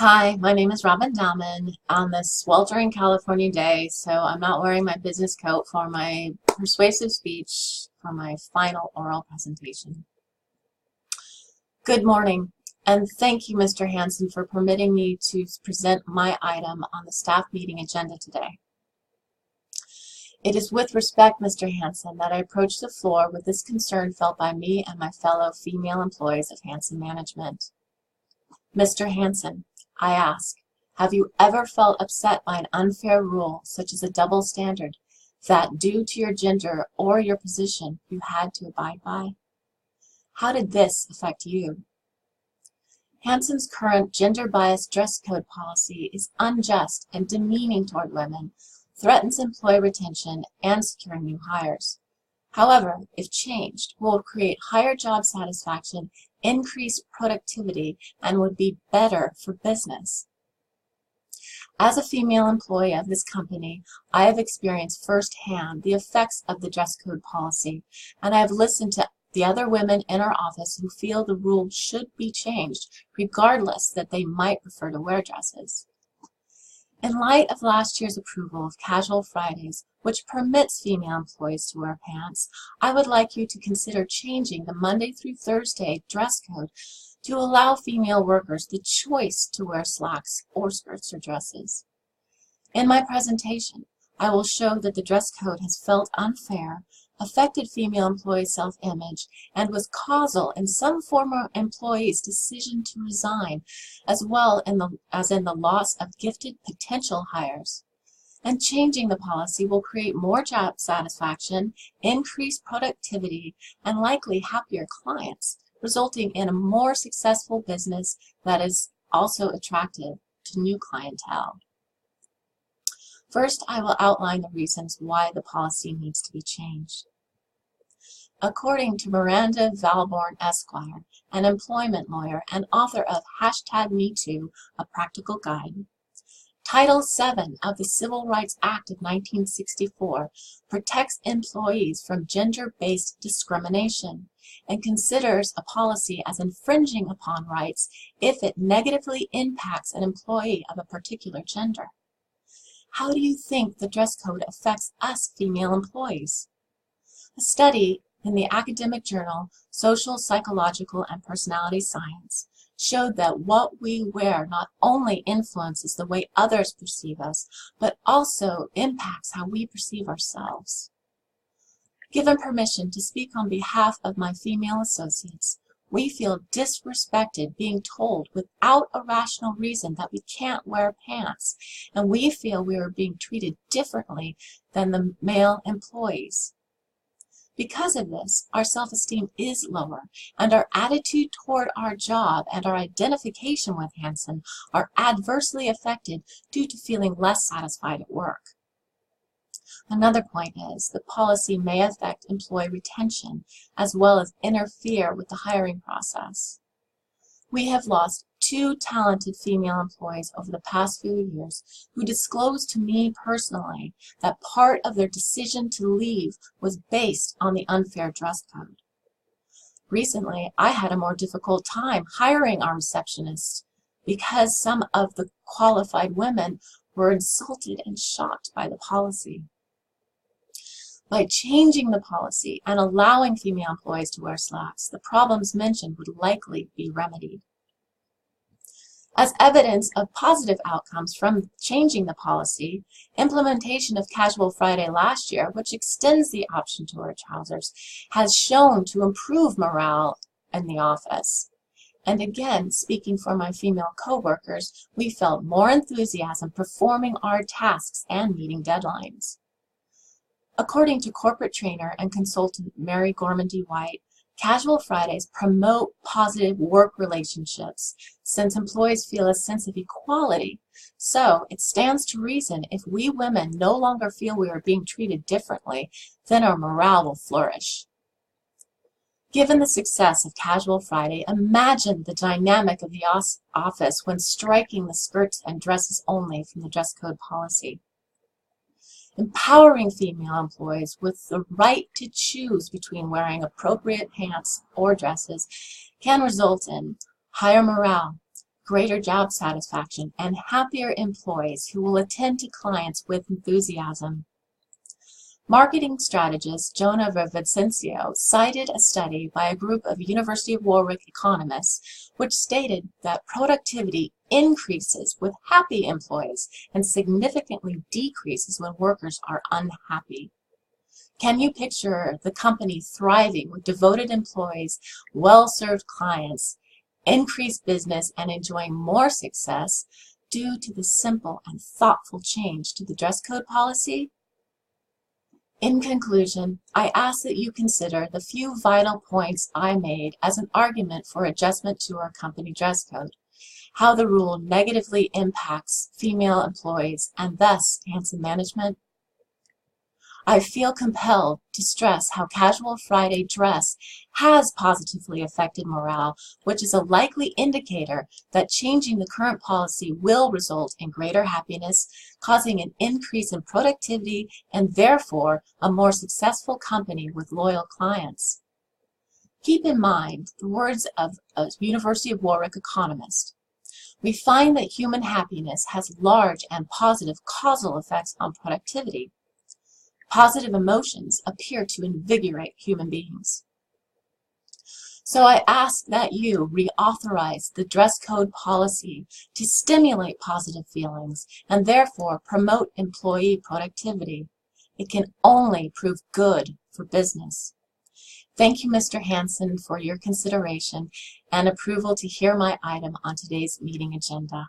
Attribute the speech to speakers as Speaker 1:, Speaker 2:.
Speaker 1: Hi, my name is Robin Dalmon on this sweltering California day, so I'm not wearing my business coat for my persuasive speech for my final oral presentation. Good morning, and thank you, Mr. Hansen, for permitting me to present my item on the staff meeting agenda today. It is with respect, Mr. Hansen, that I approach the floor with this concern felt by me and my fellow female employees of Hansen Management. Mr. Hansen, I ask, have you ever felt upset by an unfair rule, such as a double standard, that due to your gender or your position, you had to abide by? How did this affect you? Hansen's current gender-biased dress code policy is unjust and demeaning toward women, threatens employee retention and securing new hires. However, if changed, will create higher job satisfaction, increased productivity, and would be better for business. As a female employee of this company, I have experienced firsthand the effects of the dress code policy, and I have listened to the other women in our office who feel the rule should be changed, regardless that they might prefer to wear dresses. In light of last year's approval of Casual Fridays, which permits female employees to wear pants, I would like you to consider changing the Monday through Thursday dress code to allow female workers the choice to wear slacks or skirts or dresses. In my presentation, I will show that the dress code has felt unfair, affected female employees' self-image, and was causal in some former employees' decision to resign, as well as in the loss of gifted potential hires. And changing the policy will create more job satisfaction, increased productivity, and likely happier clients, resulting in a more successful business that is also attractive to new clientele. First, I will outline the reasons why the policy needs to be changed. According to Miranda Valborn Esquire, an employment lawyer and author of #MeToo, A Practical Guide, Title VII of the Civil Rights Act of 1964 protects employees from gender-based discrimination and considers a policy as infringing upon rights if it negatively impacts an employee of a particular gender. How do you think the dress code affects us female employees? A study in the academic journal Social, Psychological, and Personality Science showed that what we wear not only influences the way others perceive us, but also impacts how we perceive ourselves. Given permission to speak on behalf of my female associates, we feel disrespected being told without a rational reason that we can't wear pants, and we feel we are being treated differently than the male employees. Because of this, our self-esteem is lower, and our attitude toward our job and our identification with Hansen are adversely affected due to feeling less satisfied at work. Another point is the policy may affect employee retention as well as interfere with the hiring process. We have lost 2 talented female employees over the past few years who disclosed to me personally that part of their decision to leave was based on the unfair dress code. Recently, I had a more difficult time hiring our receptionists because some of the qualified women were insulted and shocked by the policy. By changing the policy and allowing female employees to wear slacks, the problems mentioned would likely be remedied. As evidence of positive outcomes from changing the policy, implementation of Casual Friday last year, which extends the option to wear trousers, has shown to improve morale in the office. And again, speaking for my female coworkers, we felt more enthusiasm performing our tasks and meeting deadlines. According to corporate trainer and consultant Mary Gormandy White, Casual Fridays promote positive work relationships since employees feel a sense of equality. So it stands to reason if we women no longer feel we are being treated differently, then our morale will flourish. Given the success of Casual Friday, imagine the dynamic of the office when striking the skirts and dresses only from the dress code policy. Empowering female employees with the right to choose between wearing appropriate pants or dresses can result in higher morale, greater job satisfaction, and happier employees who will attend to clients with enthusiasm. Marketing strategist Jonah Vicencio cited a study by a group of University of Warwick economists which stated that productivity increases with happy employees and significantly decreases when workers are unhappy. Can you picture the company thriving with devoted employees, well-served clients, increased business, and enjoying more success due to the simple and thoughtful change to the dress code policy? In conclusion, I ask that you consider the few vital points I made as an argument for adjustment to our company dress code, how the rule negatively impacts female employees and thus Hansen management. I feel compelled to stress how casual Friday dress has positively affected morale, which is a likely indicator that changing the current policy will result in greater happiness, causing an increase in productivity and therefore a more successful company with loyal clients. Keep in mind the words of a University of Warwick economist. We find that human happiness has large and positive causal effects on productivity. Positive emotions appear to invigorate human beings. So I ask that you reauthorize the dress code policy to stimulate positive feelings and therefore promote employee productivity. It can only prove good for business. Thank you, Mr. Hansen, for your consideration and approval to hear my item on today's meeting agenda.